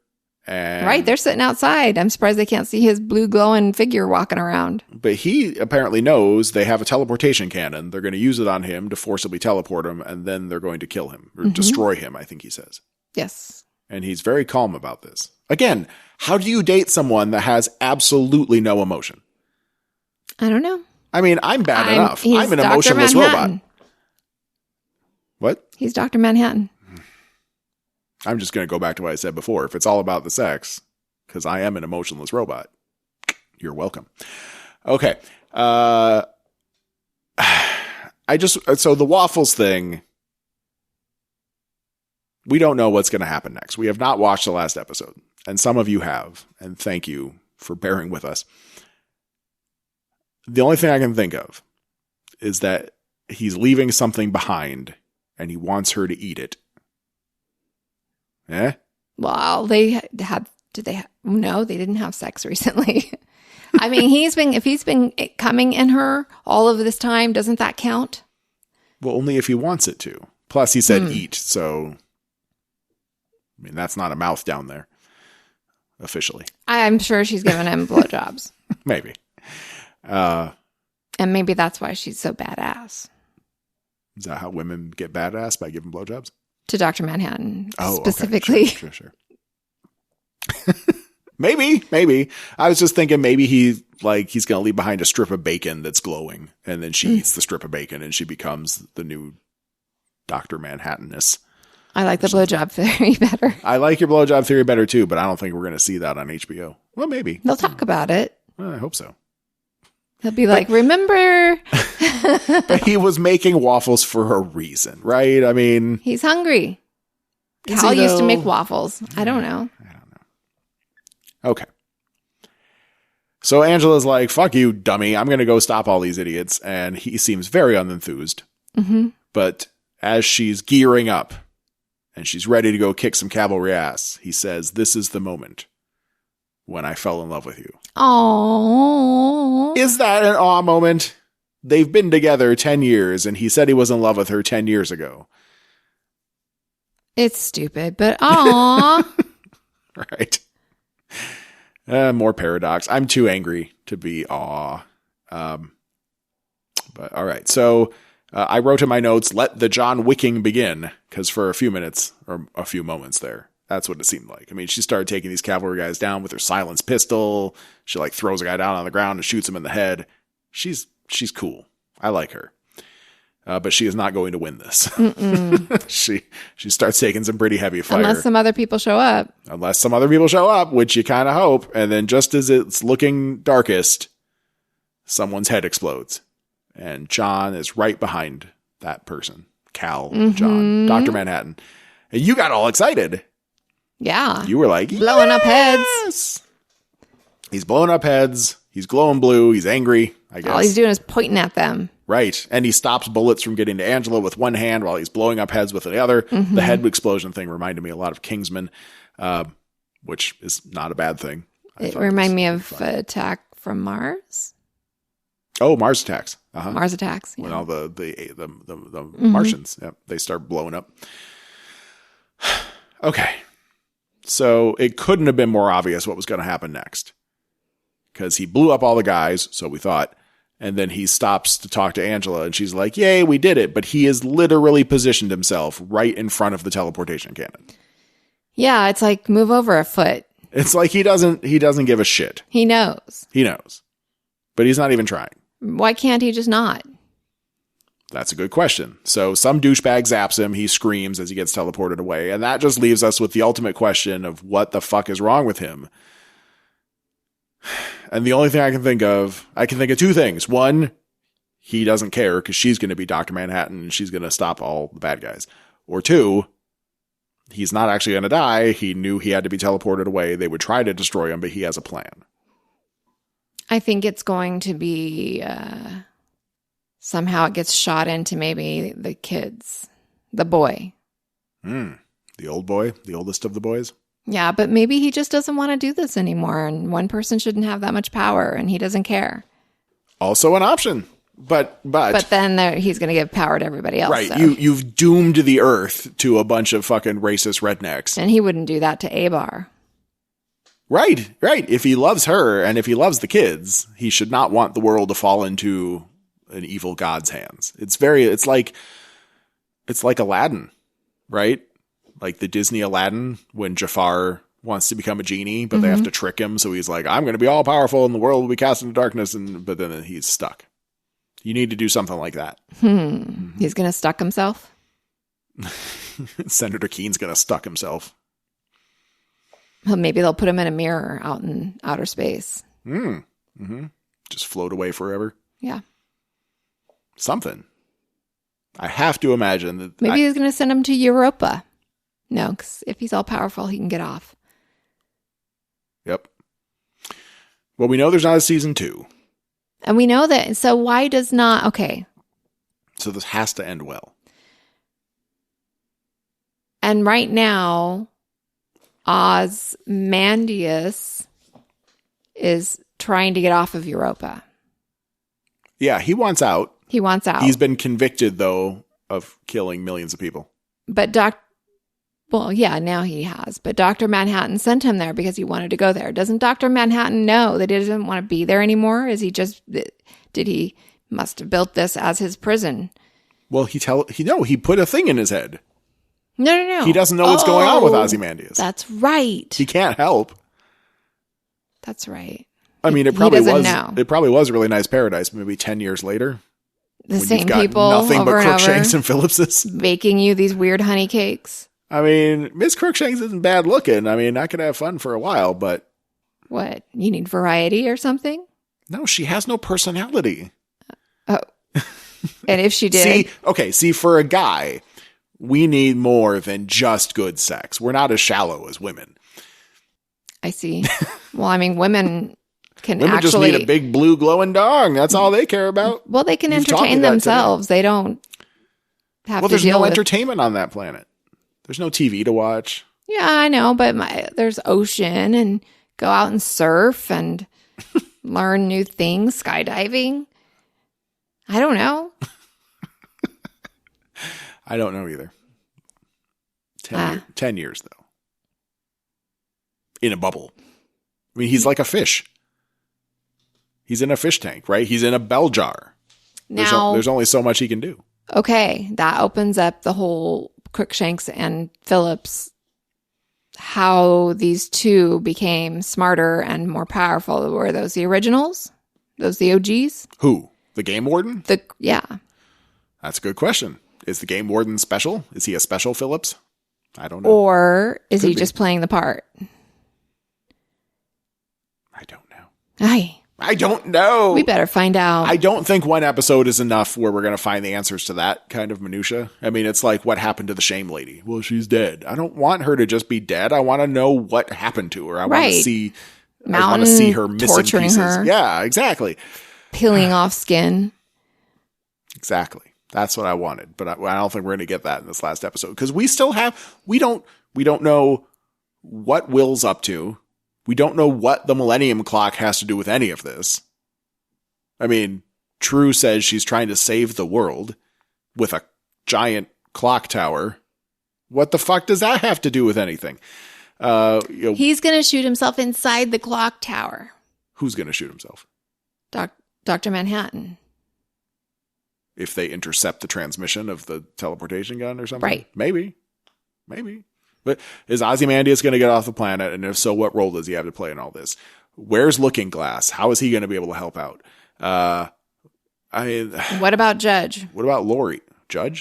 And right. They're sitting outside. I'm surprised they can't see his blue glowing figure walking around. But he apparently knows they have a teleportation cannon. They're going to use it on him to forcibly teleport him, and then they're going to kill him or destroy him, I think he says. Yes. And he's very calm about this. Again, how do you date someone that has absolutely no emotion? I don't know. I mean, I'm bad enough. I'm an Dr. emotionless Manhattan. robot. What? He's Dr. Manhattan. I'm just going to go back to what I said before. If it's all about the sex, because I am an emotionless robot, you're welcome. Okay. So the waffles thing, we don't know what's going to happen next. We have not watched the last episode, and some of you have, and thank you for bearing with us. The only thing I can think of is that he's leaving something behind and he wants her to eat it. Eh? Well, no, they didn't have sex recently. I mean, if he's been coming in her all of this time, doesn't that count? Well, only if he wants it to. Plus he said eat. So, I mean, that's not a mouth down there officially. I'm sure she's giving him blowjobs. Maybe. And maybe that's why she's so badass. Is that how women get badass, by giving blowjobs? To Dr. Manhattan, Oh, specifically. Okay. Sure. Maybe. I was just thinking maybe he's going to leave behind a strip of bacon that's glowing, and then she eats the strip of bacon, and she becomes the new Dr. Manhattanness. I like the blowjob theory better. I like your blowjob theory better too, but I don't think we're going to see that on HBO. Well, maybe. They'll talk about it. Well, I hope so. He'll be like, remember? But he was making waffles for a reason, right? I mean, He's hungry. Is Cal he, used to though? make waffles. I don't know. Okay. So Angela's like, fuck you, dummy. I'm going to go stop all these idiots. And he seems very unenthused. Mm-hmm. But as she's gearing up and she's ready to go kick some cavalry ass, he says, this is the moment when I fell in love with you. Oh, Is that an awe moment? They've been together 10 years and he said he was in love with her 10 years ago. it's stupid, but aw. Right. More paradox. I'm too angry to be awe. But all right. So I wrote in my notes, let the John Wicking begin. Because for a few minutes or a few moments there, that's what it seemed like. I mean, she started taking these cavalry guys down with her silenced pistol. She like throws a guy down on the ground and shoots him in the head. She's cool. I like her. But she is not going to win this. She starts taking some pretty heavy fire. Unless some other people show up. Unless some other people show up, which you kind of hope. And then just as it's looking darkest, someone's head explodes. And John is right behind that person. Cal, John, Dr. Manhattan. And you got all excited. Yeah. You were like, blowing up heads. Yes! He's blowing up heads. He's glowing blue. He's angry, I guess. All he's doing is pointing at them. Right. And he stops bullets from getting to Angela with one hand while he's blowing up heads with the other. Mm-hmm. The head explosion thing reminded me a lot of Kingsman, which is not a bad thing. It reminded me of Attack from Mars. Oh, Mars Attacks. Uh-huh. Mars Attacks. Yeah. When all the Martians, they start blowing up. Okay. So it couldn't have been more obvious what was going to happen next. Because he blew up all the guys, so we thought. And then he stops to talk to Angela, and she's like, yay, we did it. But he has literally positioned himself right in front of the teleportation cannon. Yeah, it's like, move over a foot. It's like he doesn't give a shit. He knows. He knows. But he's not even trying. Why can't he just not? That's a good question. So some douchebag zaps him. He screams as he gets teleported away. And that just leaves us with the ultimate question of what the fuck is wrong with him. And the only thing I can think of two things. One, he doesn't care because she's going to be Dr. Manhattan and she's going to stop all the bad guys. Or two, he's not actually going to die. He knew he had to be teleported away. They would try to destroy him, but he has a plan. I think it's going to be somehow it gets shot into maybe the kids, the boy. The old boy, the oldest of the boys. Yeah, but maybe he just doesn't want to do this anymore, and one person shouldn't have that much power, and he doesn't care. Also an option, but then he's going to give power to everybody else. Right, so. you've doomed the Earth to a bunch of fucking racist rednecks, and he wouldn't do that to Abar. Right. If he loves her and if he loves the kids, he should not want the world to fall into an evil god's hands. It's like Aladdin, right? Like the Disney Aladdin when Jafar wants to become a genie, but they have to trick him. So he's like, I'm going to be all powerful and the world will be cast into darkness. But then he's stuck. You need to do something like that. He's going to stuck himself. Senator Keene's going to stuck himself. Well, maybe they'll put him in a mirror out in outer space. Just float away forever. Yeah. Something. I have to imagine that. Maybe he's going to send him to Europa. No, because if he's all powerful, he can get off. Yep. Well, we know there's not a season 2. And we know that. So why does not... Okay. So this has to end well. And right now, Ozymandias is trying to get off of Europa. Yeah, he wants out. He wants out. He's been convicted, though, of killing millions of people. But well, yeah, now he has. But Dr. Manhattan sent him there because he wanted to go there. Doesn't Dr. Manhattan know that he doesn't want to be there anymore? Did he must have built this as his prison. Well, he put a thing in his head. No. He doesn't know what's going on with Ozymandias. That's right. He can't help. That's right. I mean, it probably was a really nice paradise. Maybe 10 years later, the same people, nothing over but and Crookshanks over, and Phillipses baking you these weird honey cakes. I mean, Miss Crookshanks isn't bad looking. I mean, I could have fun for a while, but what? You need variety or something? No, she has no personality. Oh, and if she did, see, for a guy, we need more than just good sex. We're not as shallow as women. I see. Well, I mean, women Women just need a big blue glowing dong. That's all they care about. Well, they can entertain themselves. They don't have to deal with... Well, there's no entertainment on that planet. There's no TV to watch. Yeah, I know, but there's ocean and go out and surf and learn new things, skydiving. I don't know. I don't know either. 10 years, though. In a bubble. I mean, he's like a fish. He's in a fish tank, right? He's in a bell jar. Now, there's only so much he can do. Okay, that opens up the whole Crookshanks and Phillips, how these two became smarter and more powerful. Were those the originals? Those the OGs? Who? The Game Warden? Yeah. That's a good question. Is the Game Warden special? Is he a special Phillips? I don't know. Or is he just playing the part? I don't know. I don't know. We better find out. I don't think one episode is enough where we're going to find the answers to that kind of minutia. I mean, it's like what happened to the Shame Lady. Well, she's dead. I don't want her to just be dead. I want to know what happened to her. I want to see. I want to see her missing torturing pieces. her. Yeah, exactly. Peeling off skin. Exactly. That's what I wanted, but I don't think we're going to get that in this last episode because we don't know what Will's up to. We don't know what the Millennium Clock has to do with any of this. I mean, True says she's trying to save the world with a giant clock tower. What the fuck does that have to do with anything? He's going to shoot himself inside the clock tower. Who's going to shoot himself? Dr. Manhattan. If they intercept the transmission of the teleportation gun or something? Right. Maybe. But is Ozymandias going to get off the planet? And if so, what role does he have to play in all this? Where's Looking Glass? How is he going to be able to help out? What about Judge? What about Lori? Judd.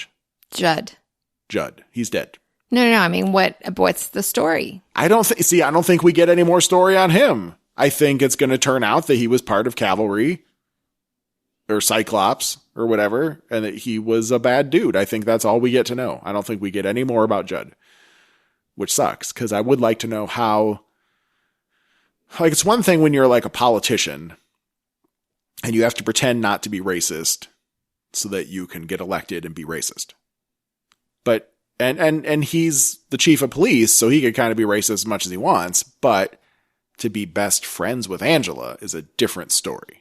He's dead. No. I mean, what's the story? I don't think we get any more story on him. I think it's going to turn out that he was part of Cavalry or Cyclops or whatever, and that he was a bad dude. I think that's all we get to know. I don't think we get any more about Judd, which sucks because I would like to know how. Like, it's one thing when you're like a politician and you have to pretend not to be racist so that you can get elected and be racist. But and he's the chief of police, so he could kind of be racist as much as he wants, but to be best friends with Angela is a different story.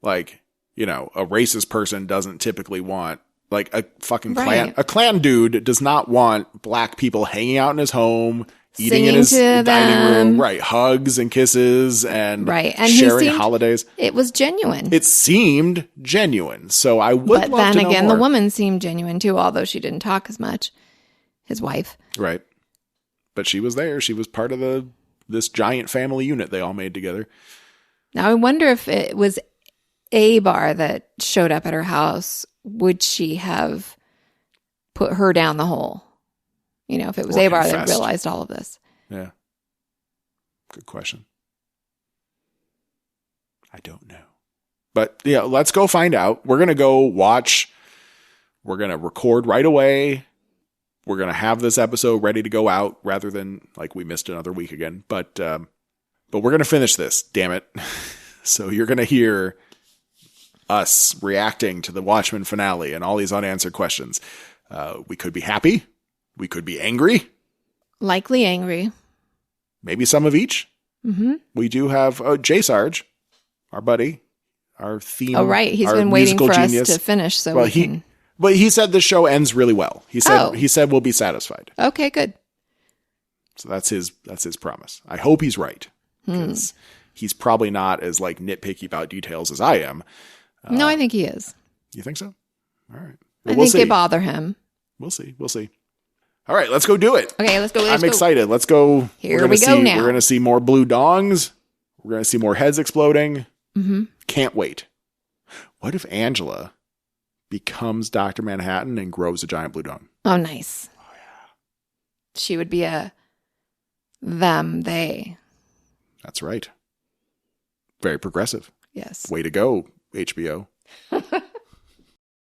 Like, a racist person doesn't typically want, like, a fucking clan. A clan dude does not want black people hanging out in his home, eating in his dining room, right? Hugs and kisses and sharing holidays. It was genuine. It seemed genuine. So I would love to know more. But then again, the woman seemed genuine too, although she didn't talk as much. His wife. Right. But she was there. She was part of this giant family unit they all made together. Now I wonder if it was Abar that showed up at her house. Would she have put her down the hole? If it was Abar that realized all of this. Yeah. Good question. I don't know. But yeah, let's go find out. We're going to go watch. We're going to record right away. We're going to have this episode ready to go out rather than like we missed another week again. But we're going to finish this, damn it. So you're going to hear us reacting to the Watchmen finale and all these unanswered questions. We could be happy. We could be angry. Likely angry. Maybe some of each. Mm-hmm. We do have J. Sarge, our buddy, our theme. Oh, right. He's been waiting for us to finish. So But he said the show ends really well. He said we'll be satisfied. Okay, good. So that's his promise. I hope he's right. Because he's probably not as like nitpicky about details as I am. No, I think he is. You think so? All right. I We'll think see. they bother him. We'll see. We'll see. All right, let's go do it. Okay, let's go. I'm excited. Let's go. Here we go now. We're going to see more blue dongs. We're going to see more heads exploding. Mm-hmm. Can't wait. What if Angela becomes Dr. Manhattan and grows a giant blue dong? Oh, nice. Oh, yeah. She would be a they. That's right. Very progressive. Yes. Way to go, HBO.